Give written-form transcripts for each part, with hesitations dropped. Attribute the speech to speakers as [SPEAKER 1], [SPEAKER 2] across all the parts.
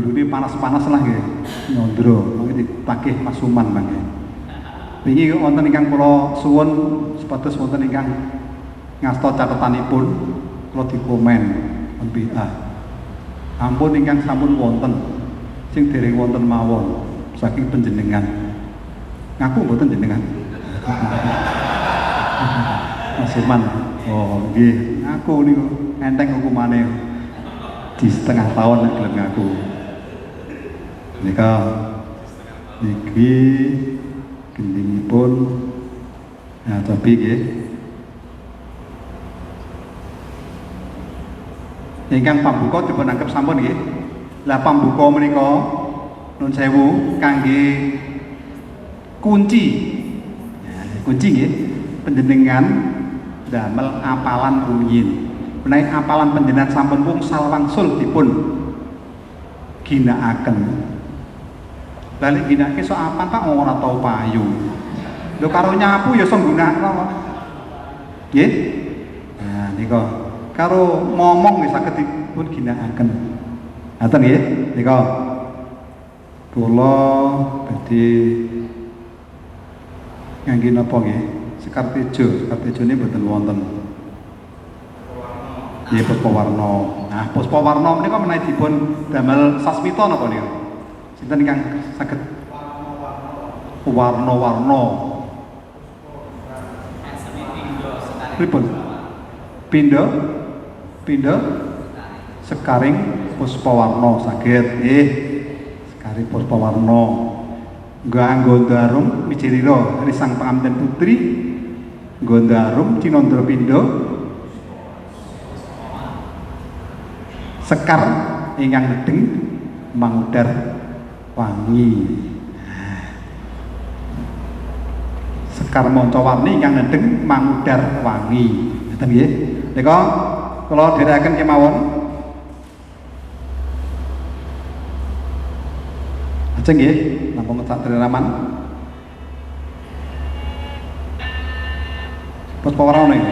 [SPEAKER 1] guru-guru ini panas-panas lah nggih. Nyondro, mangke ditagih masuman mangke. Wingi wonten ingkang kula suwun supados wonten ingkang ngasta catetanipun kula dikomen MBA. Ampun ingkang sampun wonten sing dereng wonten mawon saking panjenengan. Ngaku mboten jenengan. Masuman. Oh, nggih. Ngaku niku enteng hukumane. Di setengah tahun nek gelem ngaku. Nika niki gendingipun ya tapi nggih. Ingkang pambuka dipun anggap sampun nggih. Lah pambuka menika nun sewu kangge kunci. Ya, kunci nggih panjenengan damel apalan rumiyin. Menawi apalan panjenengan sampun wungsal wangsul dipun ginakaken. Balik ginake sok apa Pak ora tau payu. Lho karo nyapu ya iso nggunakno. Nggih? Nah nika karo ngomong wis saged dipun ginakaken. Ngaten nggih? Nika kula badhe ngangge napa nggih? Sekar tejo ini mboten wonten. Nggih Puspawarna. Nah, Puspawarna menika menawi dipun damel sasmita napa niku? Sinten ingkang saged warna-warna? Pripun? Pindha sekaring Puspawarna saged nggih. Sekaring Puspawarna. Nganggo darum mijirira risang panganten putri nggo darum cinandra pindha sekar ingkang nedeng mangudar wangi. Sekar manca-warni ingkang nedeng mangudar wangi. Ngoten nggih. Nika kula dherekaken kemawon. Ajeng nggih, namung sak dreraman. Puspawarna nggih.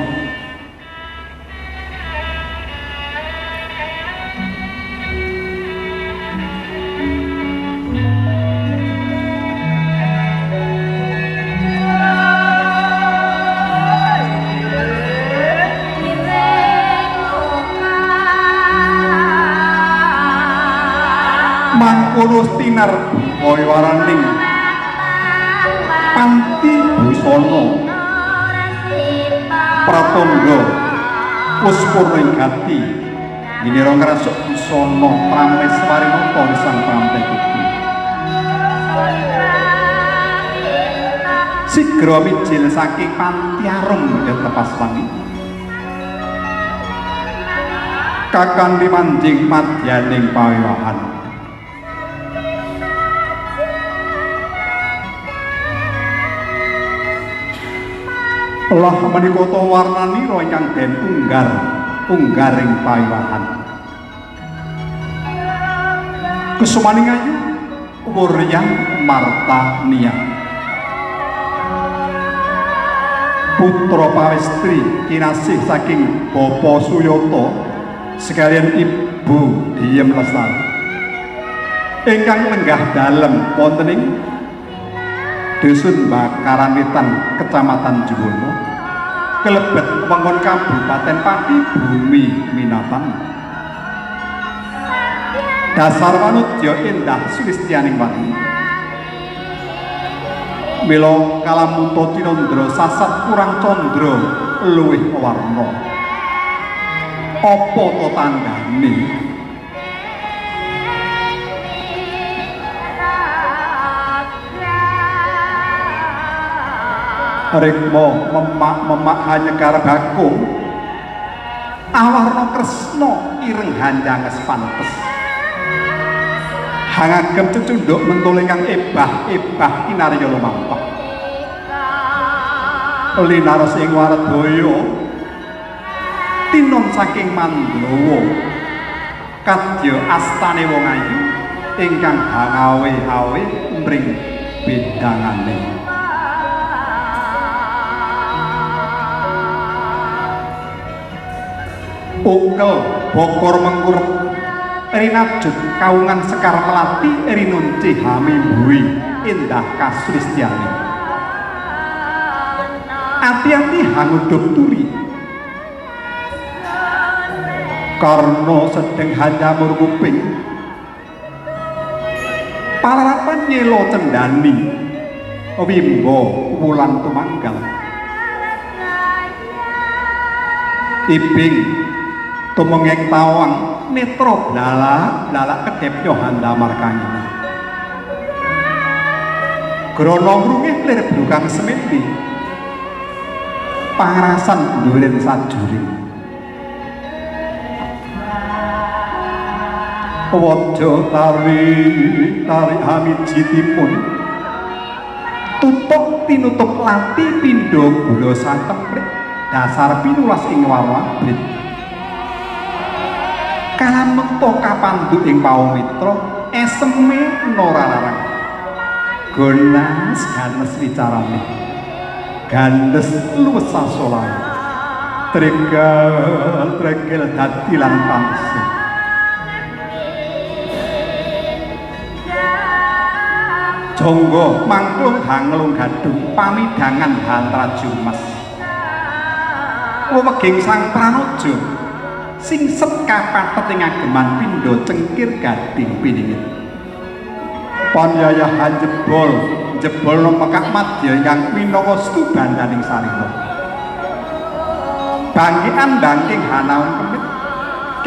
[SPEAKER 1] Mangkono tinar kaya waraning panti busana pratandha puspurna gati ginira ngrasuk busana prameswarinata risang pramten putri sigra mijil saking panti arum tepas wangi kakang dimanjing madyaning pawiwahan. Allah menika warnanira ingkang den unggaring pawiwahan. Kusumaning ayu Wuryang Martania. Putra pawistri kinasih saking Bapa Suyata sekalian Ibu Diem Lestari. Ingkang lenggah dalem wonten ing Dusun Bakaran Wetan, Kecamatan Juwono, kelebet wewengkon Kabupaten Pati Bumi Minatan. Dasar wanudya endah sulistianing wati. Mila kalamunta cinandra sasat kurang candra luwih warna. Apa to tandane? Rikma memak hanyekar bakung awarna kresna ireng hanjanges pantes hangagem cecunduk mentul ingkang ebah kinarya lumampah linaras ing Waradaya tinon saking Mandlawa kadya astane wong ayu ingkang hangawe-hawe mring bedangane. Ukel bokor mengkurep rinajut kaungan Sekar Melati rinunci hamimbui indah kasulistyani ati-ati hangudup turi karena sedeng hanyamur kuping palarapan nyelo cendani wimbo wulan tumanggal ibing tumenging tawang netro blala kedep nyohanda markangina grono ngrungih lir brukang sementi pangarasan nduren sajuri wajo tari hamijitipun tutuk tinutup lati pindho gula satemprik dasar pinulas ing warwabrit kalamekta kapandhut ing pawmitra eseme noralarang gonas ganes wicarane gandes luwes sasolane tregel dadi lan pamsi jonggo mangklung hanglung gadung pamidangan hantrajumas weweging sang pranojo sing seka pathet ing ageman pindha cengkir gading piningit panyayahan jebol mekak madya ingkang minangka stubandaning sarira bangkian bangking hanaun kemit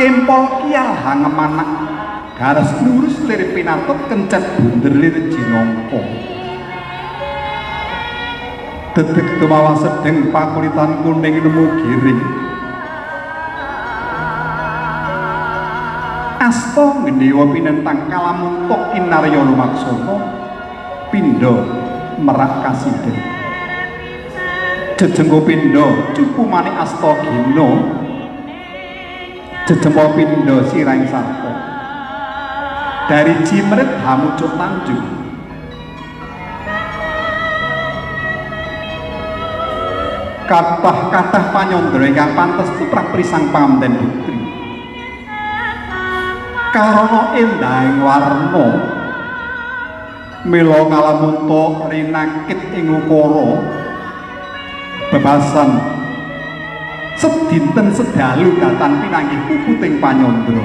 [SPEAKER 1] kempol kial hangemanak gares lurus lir pinatut kencet bunder lir jinangka dedeg tumawa sedeng pakulitan kuning nemu giring asta ngendhewa pinentang kalamuntuk inarya lumaksana pindha merak kasiden jejengko pindha cupu manik asta gina jejempol pindha siraing sarta dari Jimret hamucuk Tanjung kathah panyandra ingkang pantes putra prisang pamanten putri karana endahing warna mila ngalamunta rinakit ing ukara bebasan sedinten sedalu datan pinanggih puputing panyandra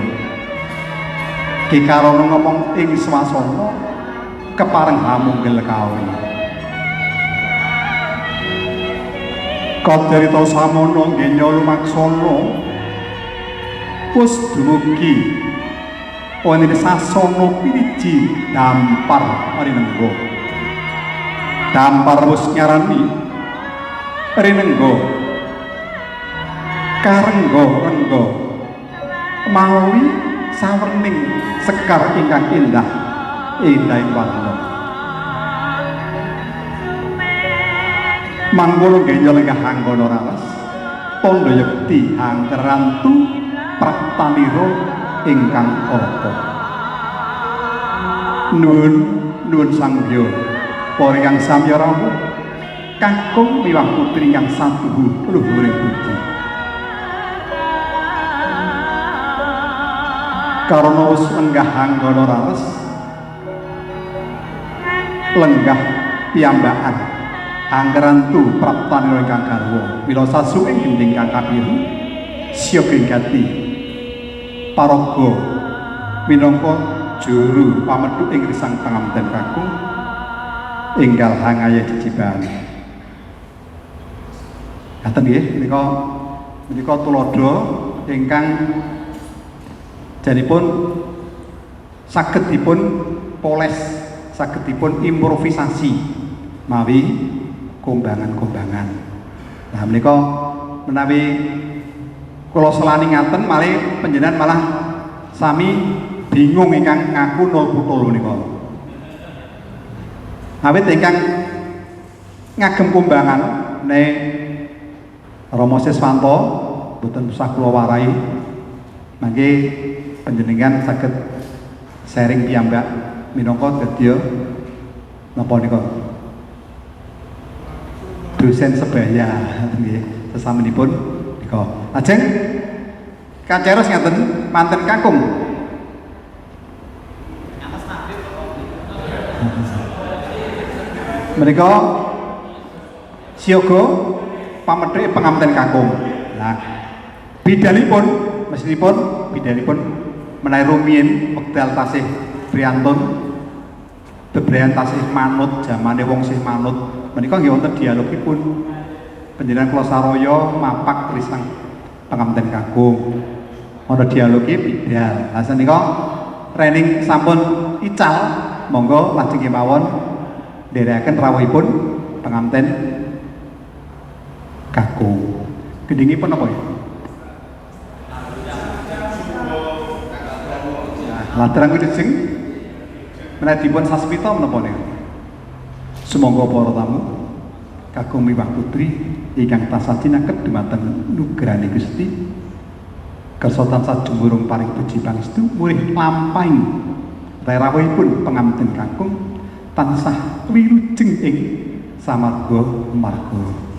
[SPEAKER 1] ki karana ngomong ing swasana kepareng hamunggel kawin kadarita samono ngenya lumaksana wis dumugi wonten sasana piniji dampar rinengga dampar wis nyarani rinengga karengga rengga mawi sawerning sekar ingkang indah indahing warna mangkono ngenya lenggah hanggana raras tandha yekti hangkerantu praptanira ingkang arta nuwun sanggya para ingkang samya rawuh kakung miwah putri ingkang satuhu luhuring budi karana wis lenggah hanggana rares lenggah piyambakan anggerantu praptanira ingkang garwa mila sasuking gending kang kabiru siya gengati paraga minangka juru pamedhuk ing risang pangamanten kakung enggal hangaya jejibaan ngaten nggih menika tuladha ingkang janipun saged dipun poles saged dipun improvisasi mawi kombangan-kombangan. Nah menika menawi kula selani ngaten malih panjenengan malah sami bingung ingkang ngaku nol putul menika. Awit ingkang ngagem kombangan ne Rama Siswanto boten usah kula warai. Mangke panjenengan saged sharing piyambak minangka dadya napa nika dosen sebaya nggih sesaminipun nika. Lajeng kaceros ngaten manten kakung Menika siaga pamethek penganten kakung. Nah, bidalipun mesinipun bidalipun menawi rumiyin wekdal tasih priyantun bebrayan tasih manut jamane wong sih manut menika nggih wonten dialogipun panjenengan kula saraya mapak risang penganten kakung ana dialogi bidal. Lah sanika training sampun ical monggo lajeng kemawon nderekaken rawuhipun penganten kakung. Gendhingipun apa ya? Ladrang wilujeng menawi dipun sasmita menapa niku? Sumangga para tamu kakung miwah putri ingkang tansah cineket dumateng nugrahane Gusti kersa tansah jumurung paring puji pangestu murih lampahing rawuhipun penganten kakung tansah wilujeng ing samarga marga.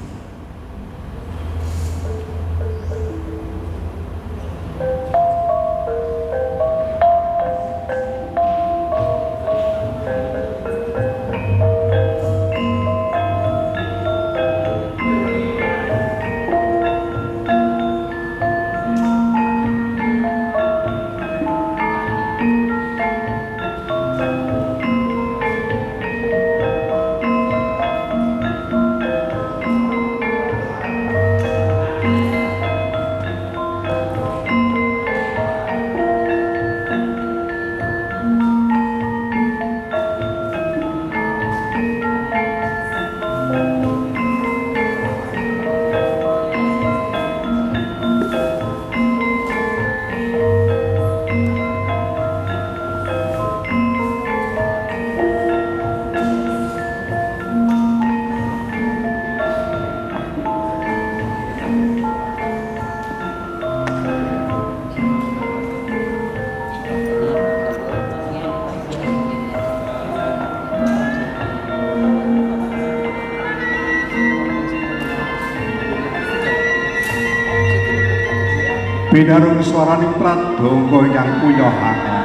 [SPEAKER 1] Binarung swaraning pradonga ingkang puyohaken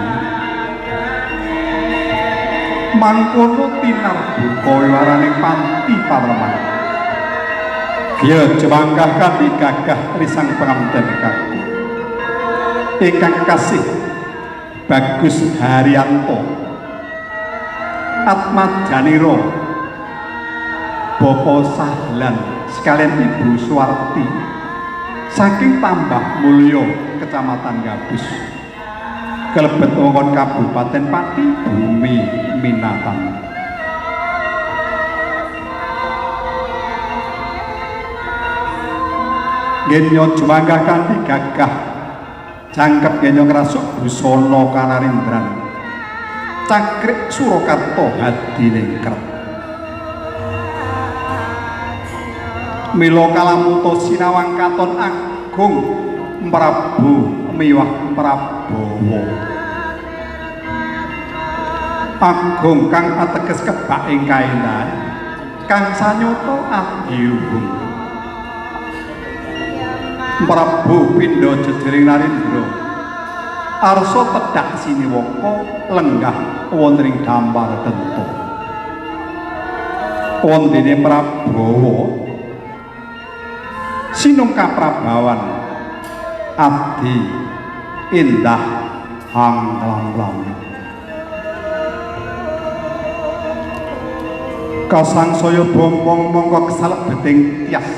[SPEAKER 1] mangkono tinarbuka waraning panti palemah ya jemangkah kanthi gagah risang penganten kakung ingkang kasih Bagus Haryanto Atma Janiro Bapak Sahlan sekalian Ibu Suwarti saking Tambah Mulyo Kecamatan Gabus kelebet wewengkon Kabupaten Pati Bumi Minatan. Genyo jumanggah kanthi gagah jangkep genyo ngrasuk busana kanarindran cakrik Surakarta hadiningkret mila kalamuta sinawang katon agung Prabu miwah Prabowo agung kang ateges kebak ing kaendahan kang sanyata adiluhung Prabu pindha jejering Narendra arsa tedhak siniwaka lenggah wonten ing dampar denta wondene Prabowo sinungka prabawan abdi indah hanglang-lang kasangsaya bombong mongko kesalebeting tias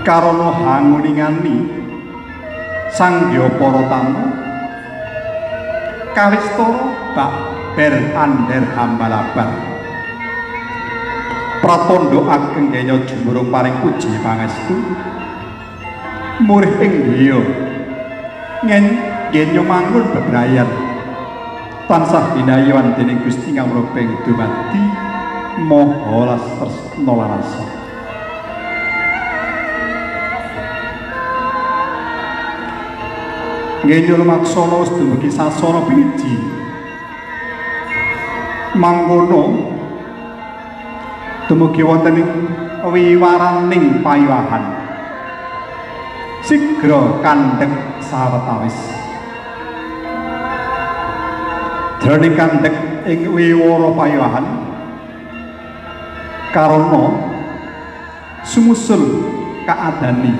[SPEAKER 1] karana hanguningani sanggya para tamu kawistara baber ander hambalabar pratandha ageng gaya jumurung paring puji pangestu murih ing griya ngen mangun bebrayan tansah binayawan dening Gusti ngamroping dumadi maha tresna larasa ngen lumaksana dumugi sasana piniji mangkono dumugi wonten ing wiwaraning payuhan sigra kandhek sawetawis jroning kandhek ing wiwara payuhan karana sumusul kaadani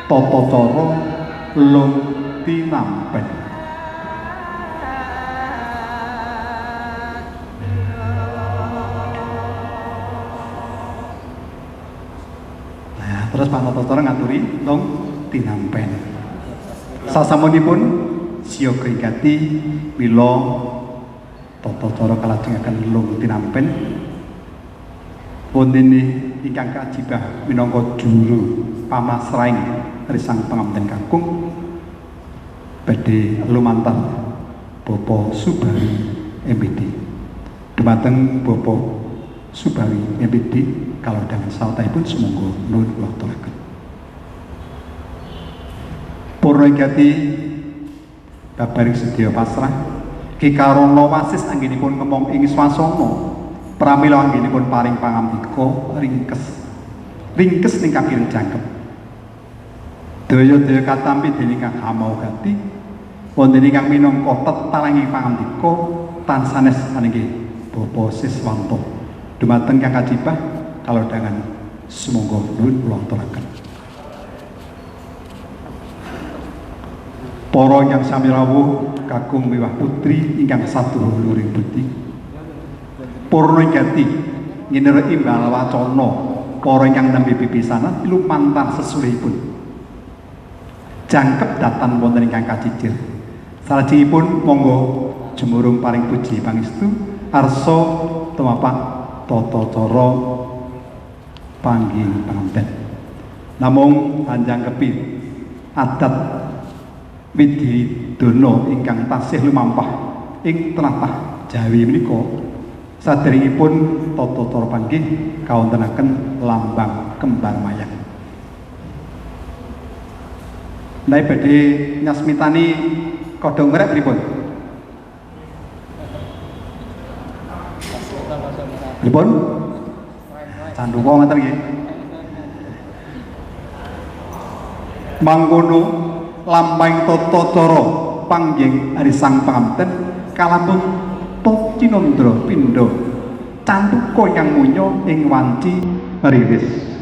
[SPEAKER 1] tata cara lung tinampen. Nah, terus Pak Tata Cara ngaturi lung tinampen. Sasampunipun siyaga ingkati mila tata cara kalajengaken lung tinampen wonten ingkang kajibah minangka juru pamasraing risang pangapunten kakung badhe lumantar Bapak Subari MPD. Dumateng Bapak Subari MPD kalau dengan saltaipun sumangga nuwun kula aturaken. Para ingkati babaring sedaya pasrah ki karana wasis anggenipun ngomong ing swasana pramila anggenipun paring pangandika ringkes ning kakiring jangkep. Daya-daya katampi dening Kang Hamaugati wonten ingkang minangka tetalanging pangandika tansanes saninggih Bapak Siswanto. Dumateng Kang Kajibah kalodhangan sumangga nuwun kula aturaken. Para ingkang sami rawuh kakung miwah putri ingkang saduluring budi. Para ingkati nginere imbal wacana para ingkang nembe pipisanan lumantar sesulihipun. Jangkep datan wonten ingkang kacicir. Salajengipun monggo jumurung paring puji pangestu arsa tumapak tata cara panggih panganten. Namung panjangkepi adat Wididana ingkang tasih lumampah ing tlatah Jawi menika saderengipun tata cara panggih kawontenaken lambang kembar mayang. Nai badhe nyasmitani kodhong merek pripun? Pripun? Canduka ngoten nggih. Mangkono lambang tata cara panggih risang panganten kalampun Tocinandra pindha cantuka yang munyo ing wanci riris.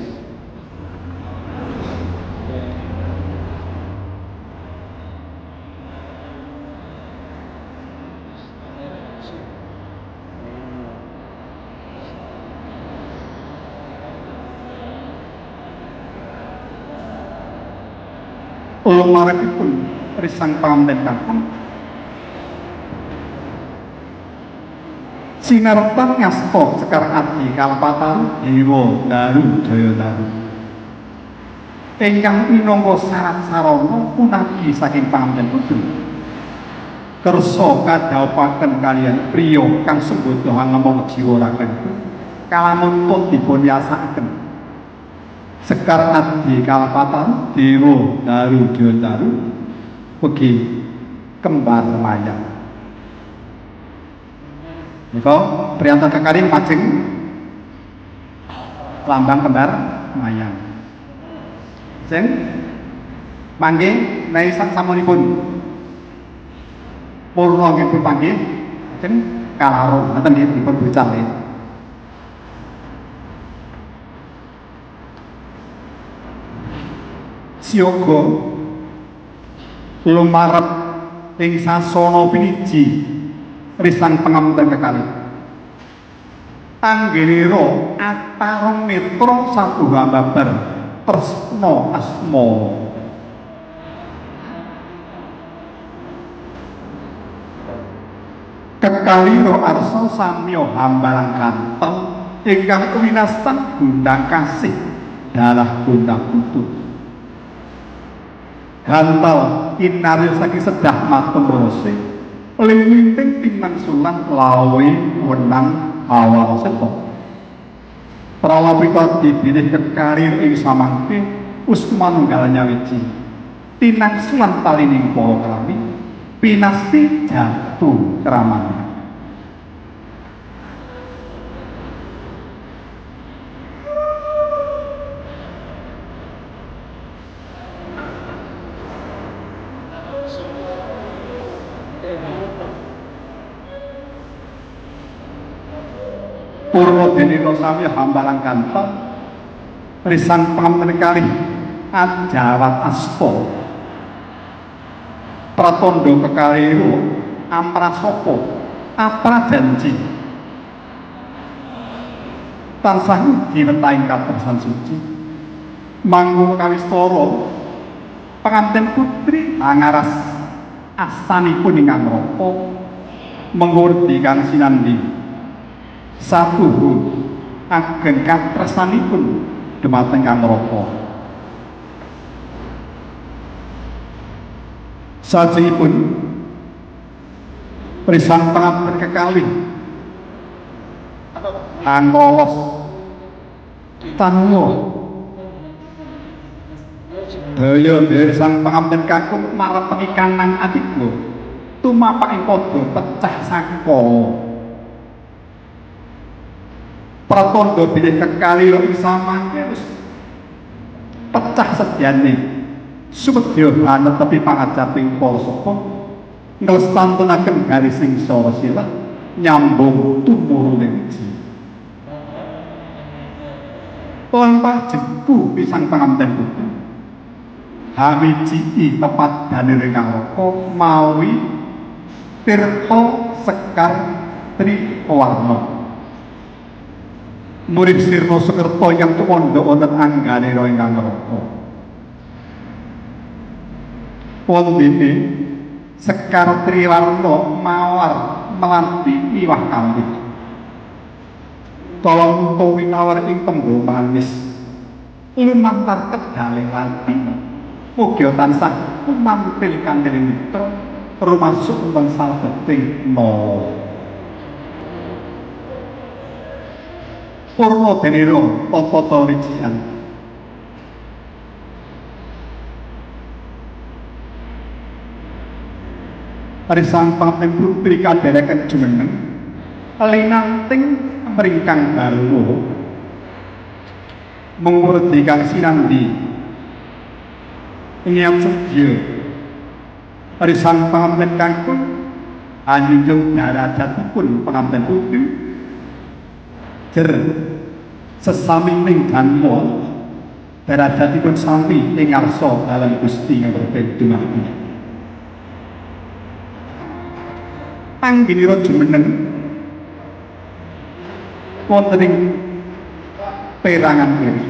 [SPEAKER 1] Lumarekipun risang panganten kakung sinartan ngasta sekar adi kalapatan Dewa Daru Jaya Daru ingkang minangka syarat sarana punaki saking panganten putu kersa kadhawuhaken kaliyan priya kang sembodohan lemong jiwa raken kalamun pun dipun yasakaken sekar adi kalapatan Dewa Daru Jaya Daru ugi kembar mayang. Nika priyanto kekaring majeng lambang kembar mayang. Sing mangke nai samunipun purna nggih pun panggih lajeng kalaro ngoten nggih dipun bucal nggih. Siyaga lumarep ing sasana piniji risang pangapunten kekalih anggenira atarung netra sabuha babar tresna asma kekalira arsa samya hambalang kantel ingkang winastan gundang kasih dalah gundang kutub gantal inari saking sedah matung rose ling-linting pinangsulan lawe wenang awal sepo prawapita dipilih kekarir ing samangke usmanunggal nyawiji tinangsulan talining para kami pinasti jatuh keramanya. Purwo deniro sami hambalang kanton risang pangamen kalih ajawat asto pratondo kekalih amprasopo janji tansah diwentaing katersan suci manggung kawistara pengantin putri angaras astanipun ingkang rapa mengurdi kang sinandi sapuhu ageng katresanipun dumateng kang rapa sajengipun risang pangapunten kekalih angkolos tanwa daya risang pangapunten kakung marang pengikanan adikmu tumapak ing padha pecah sangka pratandha bilih kekalih ing samangke wis pecah sedyane sumedya anetepi pangajaping para sapa nglestantunaken garis sing sila nyambung tumurune wiji lampah jengku pisang pangapunten putri hawiji tepat danire ngaroko mawi tirta sekar triwarna murid sirna sekerta yang tumandha wonten angganira ingkang ngaroko wondene sekar triwarna mawar melanti miwah kalih tolong tuwi nawar ing tembung manis lumantar kedale lanti mugia tansah mampil kanthi mitra rumasuk wonten salebeting no purna denira tata rijian risang pangapunten putri kadhereken jumeneng linanting mringkang garwa mengurdi kang sinandi ingkang sedya risang pangapunten kakung anjunjung darajatipun pangapunten putri jer sesamining danwa darajatipun sami ing ngarsa dalem Gusti ngapunten dumateng anggenira jumeneng wonten ing perangan kiri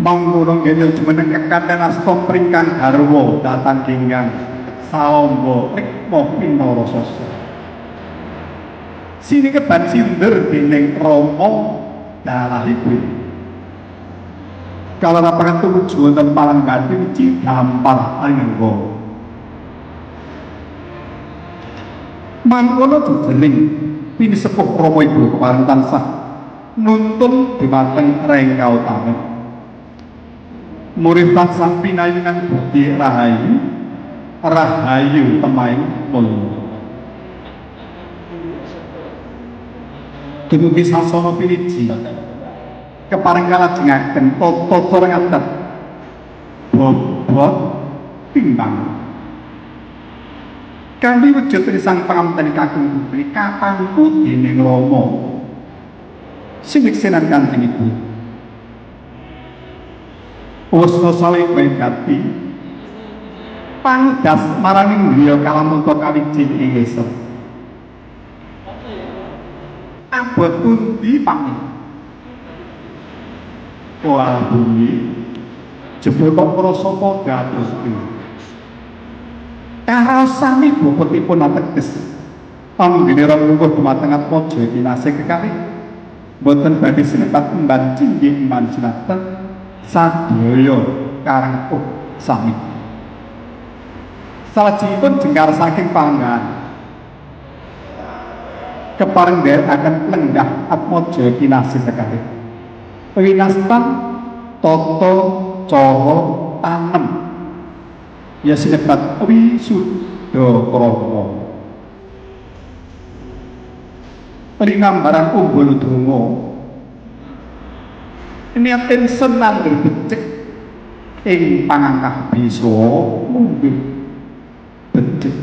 [SPEAKER 1] mangkono ngene jumeneng kekaten asta pringkang garwa datang kinggang saombo rikma pinara sasa sinekeban sinder dening Rama dalahipun kalarapangan tumuju wonten palanggati wiji dampar anengga mangkono dening pinisepuh Rama Ibu kepareng tansah nuntun dumateng rengga utami murid tansah pinayungan budi rahayu temaing mulya dumugi sasana piniji kepareng kalajengaken tata ngaten bobot timbang kanthi wujud risang pangapunten kakung putri kapangku dening Rama sing leksenan Kanjeng Ibu wasna saling wegati pangdas marang griya kalamunta kawijing ing esuk abot pundi pamit wah bumi jebul kok ngrasa padha Gusti karosane bobotipun ateges anggenira mungkuh dumateng atmaja kinasih kekalih boten badhe sinebat emban cinggih emban sinten sadaya karangkuh sami salajengipun jengkar saking panggan kepareng nderekaken lenggah atmaja kinasih kekalih winastan tata cara tanem ya sinebat wisuda krama linambaran umbul donga niaten senandher becik ing pangangkah bisa munggah becik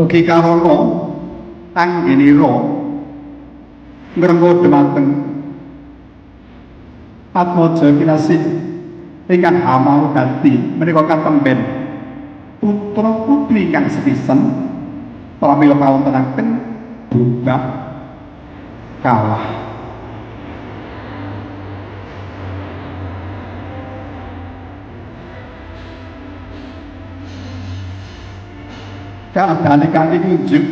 [SPEAKER 1] Ugi karono anggenira ngrenggo dhumateng Atmaja kinasih ingkang hamaru ganti menika katemben putra putri ingkang sepisan pramila kawontenaken bubak kalah. Keadaan ingkang injuk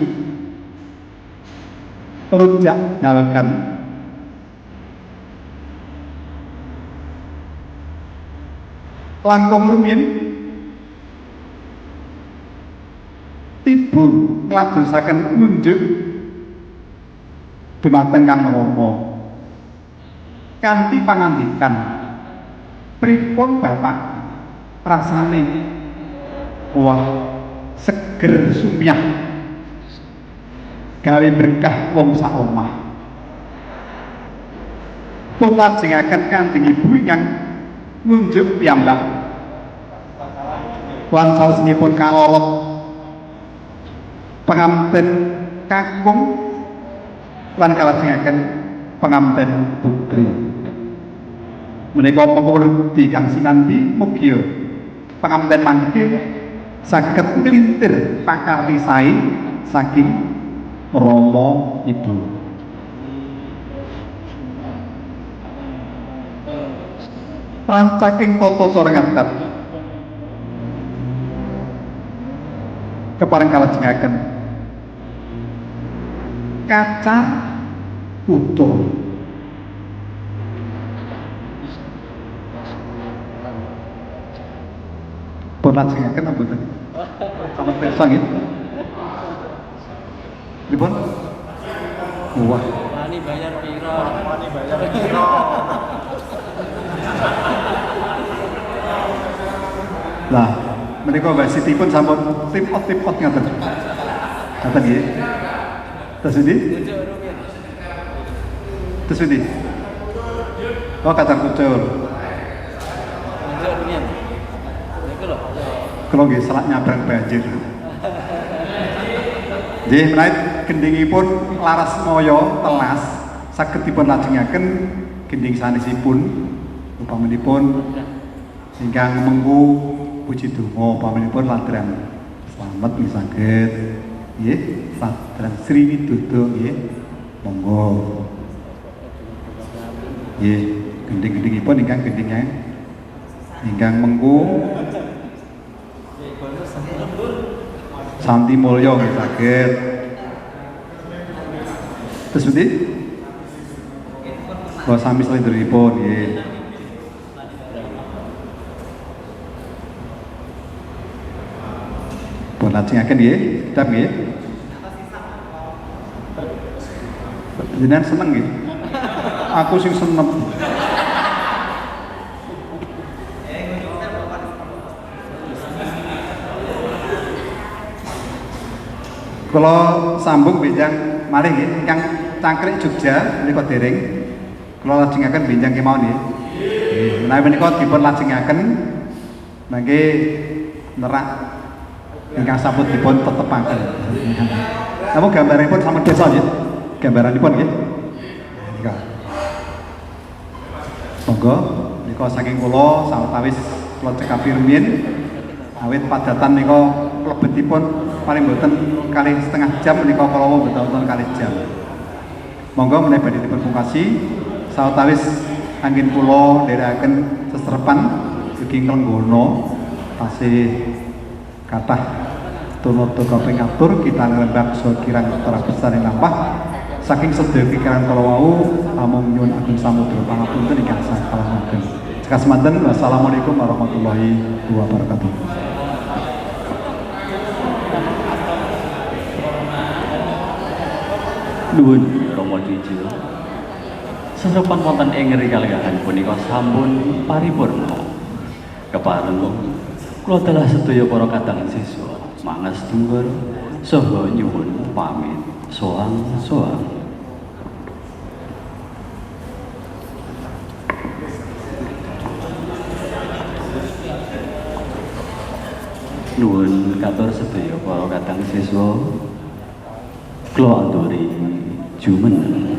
[SPEAKER 1] rujak nyalakan langkung rumiyin tibu ngladosaken ngunjuk dumateng Kang Rama kanthi pangandikan pripun Bapak rasane wah seger sumyah gawe berkah wong sak omah. Pun lajengaken Kanjeng Ibu ingkang ngunjuk piyambak lan saosinipun kalolot penganten kakung lan kalajengaken penganten putri. Menika pengurut kang sinambi mugi penganten mangke saged nglintir pakarti sae saking Rama Ibu. Rancaking tata cara ngantar kepareng kalajengaken kaca utuh pun lajengaken apa mboten sama pirsa nggih pripun wah
[SPEAKER 2] wani bayar piro wani bayar piro
[SPEAKER 1] lah menika wasitipun sampun tipot ngaten ngaten nggih terus ndi terus ndi oh kacang kucur kalau nggih selak nyabrang banjir nggih menawi gendhingipun laras moyo telas saged dipun lajengaken gendhing sanesipun upamanipun ingkang mengku puji donga upamanipun ladran slamet nggih saged nggih ladran Sri Widodo nggih monggo nggih gendhing-gendhingipun ingkang gendhingnya ingkang mengku Santi Mulya nggih saged. Terus pundi? Wah sami slendripun nggih. Pun lajengaken nggih, kitab nggih. Jenengan seneng nggih? Aku sing seneng. Kalau sambung benjang malih nggih ingkang Cangkrik Jogja menika dereng kula lajengaken benjang kemawon nggih. Menawi menika dipun lajengaken mangke nerak ingkang sampun dipun tetepaken. Namun gambaripun sampun desa nggih. Gambaranipun nggih. Nika. Monggo nika saking kula sawetawis kula cekapi rumiyin awit padatan nika klebetipun paling boten kali setengah jam menika kala boten wonten kali jam. Monggo menawi badhe dipun pungkasi sawetawis anggen kula nderekaken sesrepan ugi nglenggono tasih kathah tunut kaping ngatur kita ngrembak so kirang tara besar lampah saking sedaya pikiran kala wau amung nyuwun ageng samudra pangapunten ingkang sakalamanten. Semanten wassalamualaikum warahmatullahi wabarakatuh.
[SPEAKER 2] Nuwun Rama Dijil. Sesapan wonten ing rikalahan punika sampun paripurna. Kepareng kula telah sedaya para kadang siswa mangastunggara saha nyuwun pamit soang-soang. Nuwun katur sedaya para kadang siswa. Kula aturi jumeneng.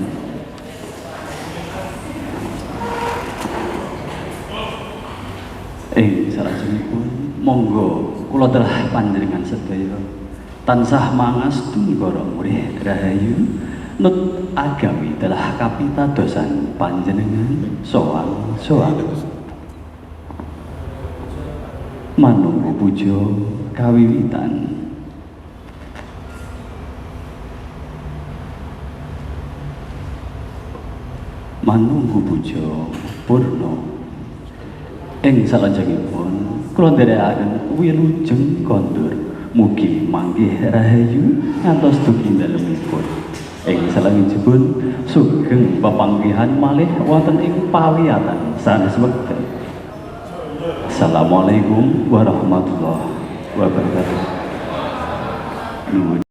[SPEAKER 2] Salajengipun monggo kula telah panjenengan sedaya tansah mangastu negara murih rahayu nut agami telah kapitadosan panjenengan sowan manunggu puja kawiwitan. Manunggu puja purna. Ing salajengipun kula nderekaken wilujeng kondur mugi manggih rahayu ngantos dugi dalemipun. Ing salajengipun sugeng pepanggihan malih wonten ing pawiyatan sanes wekdal. Assalamualaikum warahmatullahi wabarakatuh. Nuwun.